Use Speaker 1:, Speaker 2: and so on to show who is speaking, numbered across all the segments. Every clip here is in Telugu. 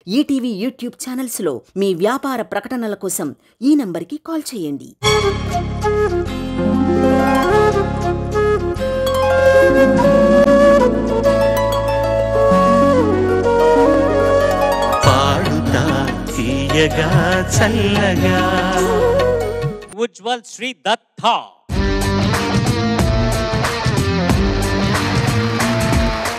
Speaker 1: ఈటీవీ యూట్యూబ్ ఛానల్స్లో మీ వ్యాపార ప్రకటనల కోసం ఈ నంబర్కి కాల్ చేయండి.
Speaker 2: పాడుతా తీయగా చల్లగా
Speaker 3: ఉజ్వల్ శ్రీ దత్తా.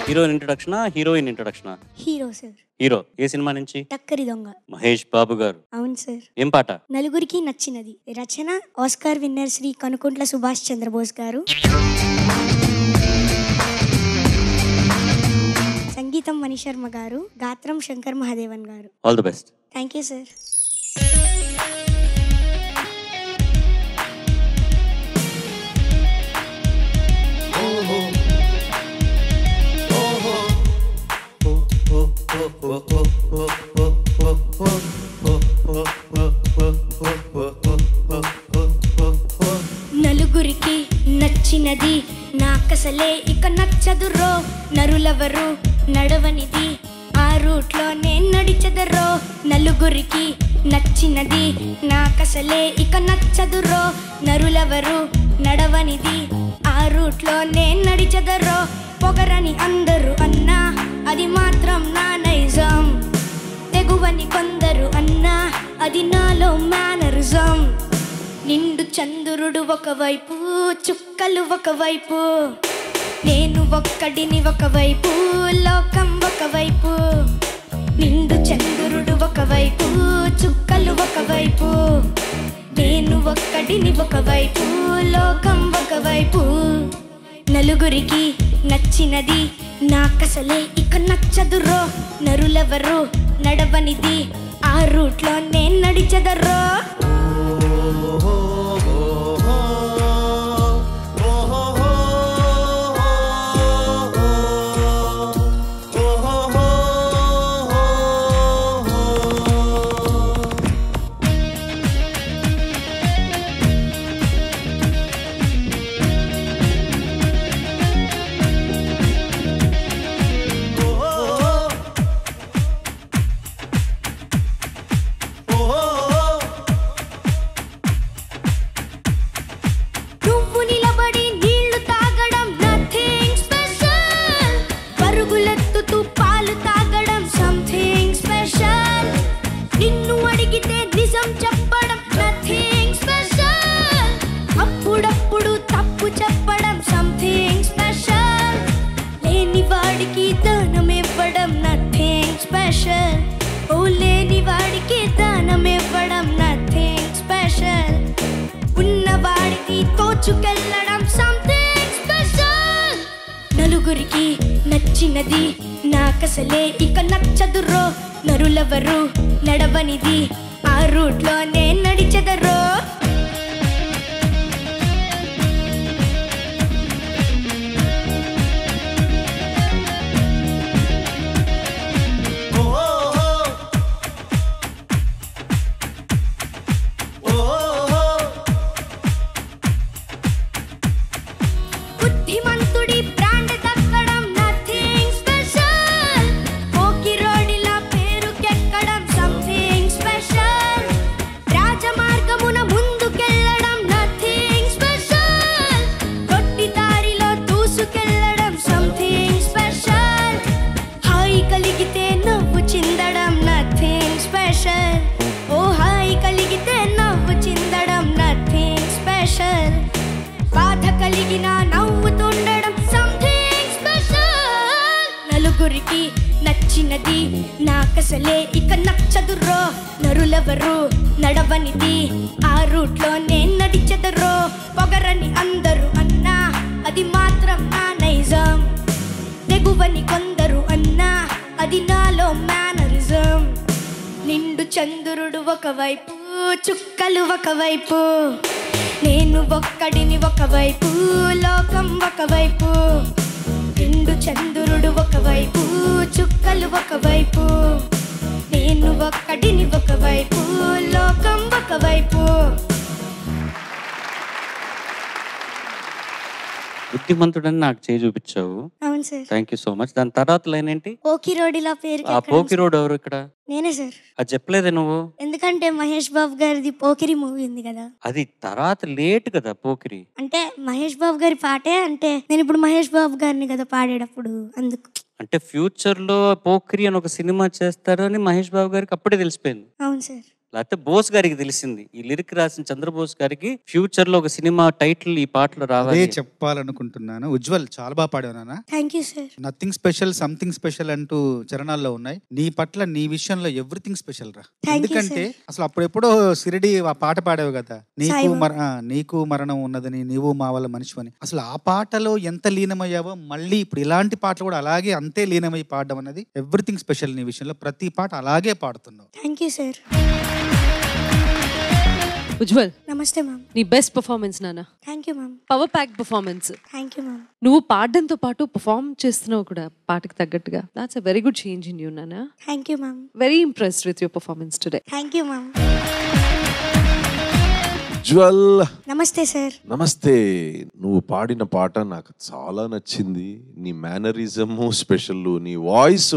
Speaker 3: హీరోయిన్ ఇంట్రొడక్షనా, హీరోయిన్ ఇంట్రొడక్షనా?
Speaker 4: Hero sir.
Speaker 3: హీరో ఏ సినిమా నుంచి?
Speaker 4: టక్కరి దొంగ.
Speaker 3: మహేష్ బాబు గారు.
Speaker 4: అవును సార్.
Speaker 3: ఏం పాట?
Speaker 4: నలుగురికి నచ్చినది. రచన ఆస్కార్ విన్నర్ శ్రీ కనుకుంట్ల సుభాష్ చంద్రబోస్ గారు. సంగీతం మణిశర్మ గారు. గాత్రం శంకర్ మహాదేవన్ గారు.
Speaker 3: All the best.
Speaker 4: Thank you sir. నలుగురికి నచ్చినది నాకసలే ఇక నచ్చదురో, నరులెవరు నడవనిది ఆ రూట్లో నేను నడిచెదరో. నలుగురికి నచ్చినది నాకసలే ఇక నచ్చదురో, నరులెవరు నడవనిది ఆ రూట్లో నేను నడిచెదరో. పొగరని అందరూ అన్నా అది మాత్రం నా నైజం, తెగువని కొందరు అన్నా అది నాలో మేనరిజం. నిండు చంద్రుడు ఒకవైపు, చుక్కలు ఒకవైపు, నేను ఒక్కడిని ఒకవైపు, లోకం ఒకవైపు. నిండు చంద్రుడు ఒకవైపు, చుక్కలు ఒకవైపు, నేను ఒక్కడిని ఒకవైపు, లోకం ఒకవైపు. నలుగురికి నచ్చినది నాకసలే ఇక నచ్చదురో, నరులెవరు నడవనిది ఆ రూట్లో నేను నడిచెదరో. అప్పుడప్పుడు తప్పు చెప్పడం సంథింగ్ స్పెషల్, లేని వాడికి దానం ఇవ్వడం నథింగ్ స్పెషల్. ఓ లేని వాడికి దానం ఇవ్వడం నథింగ్ స్పెషల్, ఉన్నవాడికి తోచుకెళ్ళడం సంథింగ్ స్పెషల్. నలుగురికి నచ్చినది నాకసలే ఇక నచ్చదురో, నరులెవరు నడవనిది ఆ రూట్లో నేను నడిచెదరో. బుద్ధిమంతుడి బ్రాండ్ దక్కడం నథింగ్ స్పెషల్, పోకిరోడిలా పేరుకెక్కడం సంథింగ్ స్పెషల్, రాజమార్గమున ముందుకెళ్ళడం నథింగ్ స్పెషల్, కొట్టి దారిలో దూసుకెళ్ళడం సంథింగ్ స్పెషల్, హాయి కలిగితే నవ్వు చిందడం నథింగ్ స్పెషల్. ఓ హాయి కలిగితే నవ్వు చిందడం నథింగ్ స్పెషల్, బాధ కలిగిన నవ్వుతుండడం సంథింగ్ స్పెషల్. నలుగురికి నచ్చినది నాకసలే ఇక నచ్చదురో, నరులెవరు నడవనిది ఆ రూట్లో నేను నడిచెదరో. పొగరని అందరూ అన్నా అది మాత్రం నా నైజం, తెగువని కొందరు అన్నా అది నాలో మేనరిజం. నిండు చంద్రుడు ఒకవైపు, చుక్కలు ఒకవైపు, నేను ఒక్కడిని ఒకవైపు, లోకం ఒకవైపు. నిండు చంద్రుడు ఒకవైపు, చుక్కలు ఒకవైపు, నేను ఒక్కడిని ఒకవైపు, లోకం ఒకవైపు.
Speaker 3: బుద్ధిమంతుడని నాకు చేయి చూపించావు.
Speaker 4: అవును sir.
Speaker 3: Thank you so much. దాని తర్వాత లైన్ ఏంటి?
Speaker 4: పోకిరోడిలా పేరు
Speaker 3: ఆ పోకిరోడు ఎవరు ఇక్కడ?
Speaker 4: నేనే సార్.
Speaker 3: అది చెప్పలేదే నువ్వు.
Speaker 4: ఎందుకంటే మహేష్ బాబు గారిది పోకిరి మూవీ ఉంది కదా,
Speaker 3: అది తర్వాత లేట్ కదా పోకిరి.
Speaker 4: అంటే మహేష్ బాబు గారి పాటే, అంటే నేను ఇప్పుడు మహేష్ బాబు గారిని కదా పాడేటప్పుడు, అందుకు.
Speaker 3: అంటే ఫ్యూచర్ లో పోకిరి అని ఒక సినిమా చేస్తారని మహేష్ బాబు గారికి అప్పుడే తెలిసిపోయింది.
Speaker 4: అవును సార్.
Speaker 3: లేకపోతే బోస్ గారికి తెలిసింది. ఈ లిరిక్ రాసిన చంద్రబోస్ గారికి ఫ్యూచర్ లో ఒక సినిమా టైటిల్ ఈ పాటలో రావాలి.
Speaker 5: అదే చెప్పాలనుకుంటున్నాను. ఉజ్వల్ చాలా బాగా పాడావు నాన్న.
Speaker 4: Thank you sir.
Speaker 5: Nothing special something special అంటూ చరణాల్లో ఉన్నాయి. నీ పట్ల నీ విషయంలో ఎవ్రీథింగ్ స్పెషల్ రా. ఎందుకంటే అసలు అప్పుడెప్పుడో సిరిడి ఆ పాట పాడావు కదా, నీకు మరణం ఉన్నదని నీవు మా వల్ల మనిషి అని. అసలు ఆ పాటలో ఎంత లీనమయ్యావో మళ్ళీ ఇప్పుడు ఇలాంటి పాటలు కూడా అలాగే అంతే లీనమై పాడడం అనేది ఎవ్రీథింగ్ స్పెషల్. నీ విషయంలో ప్రతి పాట అలాగే పాడుతున్నావు.
Speaker 4: Thank you sir.
Speaker 6: ఉజ్వల్,
Speaker 4: నమస్తే మ్యామ్.
Speaker 6: నీ బెస్ట్ పర్ఫార్మెన్స్ నాన్న.
Speaker 4: Thank you ma'am.
Speaker 6: Power pack performance.
Speaker 4: Thank you ma'am.
Speaker 6: నువ్వు పాడడంతో పాటు పర్ఫార్మ్ చేస్తున్నావు కూడా పాటకి తగ్గట్టుగా. That's a very good change in you నాన్న.
Speaker 4: Thank you ma'am.
Speaker 6: Very impressed with your performance today.
Speaker 4: Thank you ma'am.
Speaker 7: Ujwal,
Speaker 4: నమస్తే సార్.
Speaker 7: నమస్తే. నువ్వు పాడిన పాట నాకు చాలా నచ్చింది. నీ మేనరిజము స్పెషల్, నీ వాయిస్.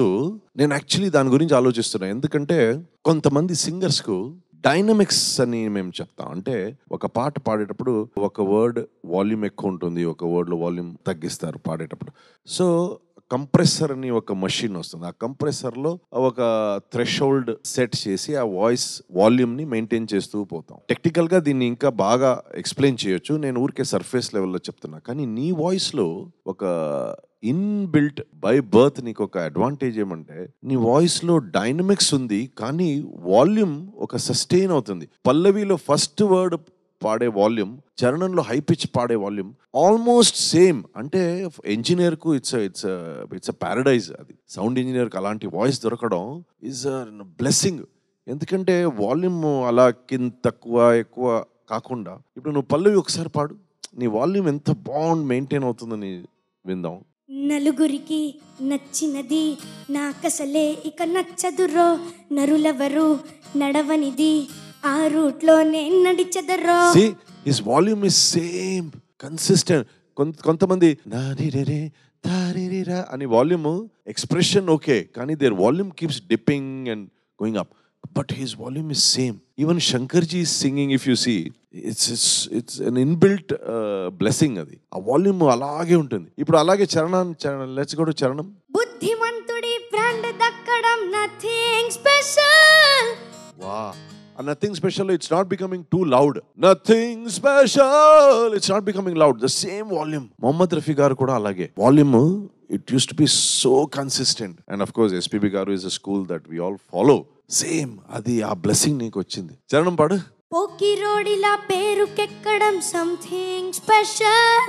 Speaker 7: నేను యాక్చువల్లీ దాని గురించి ఆలోచిస్తున్నా. ఎందుకంటే కొంతమంది సింగర్స్కు డైనమిక్స్ అని మేము చెప్తాం. అంటే ఒక పాట పాడేటప్పుడు ఒక వర్డ్ వాల్యూమ్ ఎక్కువ ఉంటుంది, ఒక వర్డ్లో వాల్యూమ్ తగ్గిస్తారు పాడేటప్పుడు. సో కంప్రెసర్ అని ఒక మషిన్ వస్తుంది. ఆ కంప్రెసర్లో ఒక థ్రెషోల్డ్ సెట్ చేసి ఆ వాయిస్ వాల్యూమ్ని మెయింటైన్ చేస్తూ పోతాం. టెక్నికల్గా దీన్ని ఇంకా బాగా ఎక్స్ప్లెయిన్ చేయొచ్చు. నేను ఊరికే సర్ఫేస్ లెవెల్లో చెప్తున్నా. కానీ నీ వాయిస్లో ఒక ఇన్బిల్ట్ బై బర్త్ నీకు ఒక అడ్వాంటేజ్ ఏమంటే నీ వాయిస్లో డైనమిక్స్ ఉంది, కానీ వాల్యూమ్ ఒక సస్టైన్ అవుతుంది. పల్లవిలో ఫస్ట్ వర్డ్ పాడే వాల్యూమ్, చరణంలో హై పిచ్ పాడే వాల్యూమ్ ఆల్మోస్ట్ సేమ్. అంటే ఇంజనీర్కు ఇట్స్ అ ప్యారడైజ్. అది సౌండ్ ఇంజనీర్కి అలాంటి వాయిస్ దొరకడం ఈజ్ అ బ్లెస్సింగ్. ఎందుకంటే వాల్యూమ్ అలా కింద తక్కువ ఎక్కువ కాకుండా, ఇప్పుడు నువ్వు పల్లవి ఒకసారి పాడు, నీ వాల్యూమ్ ఎంత బాగుంది మెయింటైన్ అవుతుందని విందాం.
Speaker 4: నలుగురికి నచ్చినది నాకసలే ఇక నచ్చదురో, నరులెవరు నడవనిది ఆ రూట్ లో నేను నడిచెదరో.
Speaker 7: See, his volume is same, consistent. కొంతమంది నారిరే తారిరా అని వాల్యూమ్ ఎక్స్ప్రెషన్ ఓకే, కానీ there volume keeps dipping and going up. But his volume is same. Even Shankarji is singing, if you see, it's an inbuilt blessing. అది ఆ వాల్యూమ్ అలాగే ఉంటుంది. ఇప్పుడు అలాగే చరణం, లెట్స్ గో టు చరణం.
Speaker 4: బుద్ధిమంతుడి బ్రాండ్ దక్కడం నథింగ్ స్పెషల్.
Speaker 7: వా, nothing special, it's not becoming too loud. Nothing special, it's not becoming loud. The same volume. Mohammad Rafi garu kuda alage volume, it used to be so consistent. And of course SPB garu is a school that we all follow. Same, adi aa blessing neeku vachinది. చరణం పాడు.
Speaker 4: పోకిరోడిలా పేరుకెక్కడం సంథింగ్ స్పెషల్,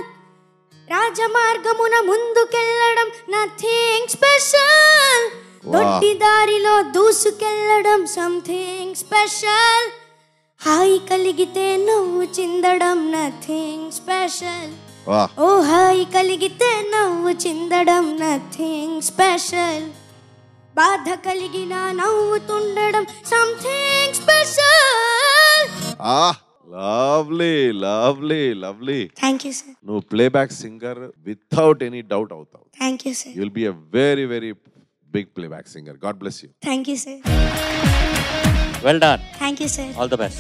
Speaker 4: రాజమార్గమున ముందుకెళ్ళడం నథింగ్ స్పెషల్, దొడ్డి దారిలో దూసుకెళ్ళడం సంథింగ్ స్పెషల్, హాయి కలిగితే నవ్వు చిందడం నథింగ్ స్పెషల్. ఓ హాయి కలిగితే నవ్వు చిందడం నథింగ్ స్పెషల్, బాధ కలిగిన నవ్వుతుండడం something special.
Speaker 7: Lovely lovely lovely.
Speaker 4: Thank you sir.
Speaker 7: నువ్వు playback singer without any doubt అవుతావు.
Speaker 4: Thank you sir.
Speaker 7: You will be a very very big playback singer. God bless you.
Speaker 4: Thank you, sir.
Speaker 3: Well done.
Speaker 4: Thank you, sir.
Speaker 3: All the best.